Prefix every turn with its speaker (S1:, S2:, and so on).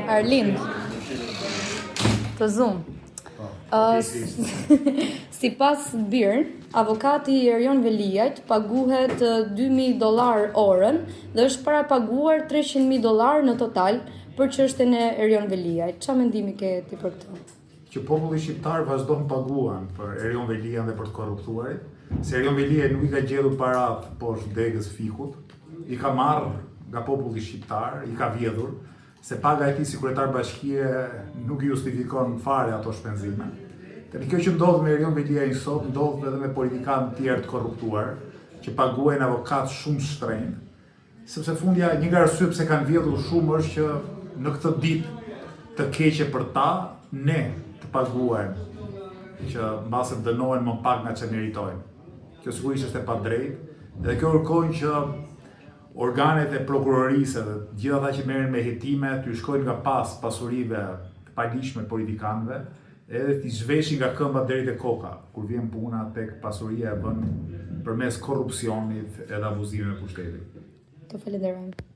S1: Arlind, të zum. Sipas BIR, avokati i Erion Veliajt paguhet $2.000 orën dhe është parapaguar $300.000 në total për çështjen e Erion Veliajt. Çfarë mendimi ke ti për këtë?
S2: Që populli shqiptar vazhdon paguan për Erion Veliajn dhe për të korruptuarit, se Erion Veliaj nuk i ka gjetur parat poshtë degës fikut, i ka marrë nga populli shqiptar, i ka vjedhur, se paga e tij si kryetar bashkie nuk justifikon fare ato shpenzime. Tani kjo që ndodh me Erion Veliajn sot, ndodh edhe me politikanë të tjerë të korruptuar, që paguajnë avokat shumë shtrenjtë, sepse fundja një nga arsyet pse kanë vjedhur shumë është që në këtë ditë të keqe për ta, ne të paguajmë që mbase dënohen më pak nga që meritojnë. Kjo sigurisht është e padrejtë, dhe kjo kërkojnë që organet e prokurorisë dhe gjithë ata që merren me hetime të shkojnë nga pas pasurive të paligjshme politikanëve, edhe t'i zhveshin nga këmba deri te koka, kur vjen puna tek pasuria e vënë përmes korrupsionit edhe abuzimeve me pushtetin.
S1: Të falenderojmë.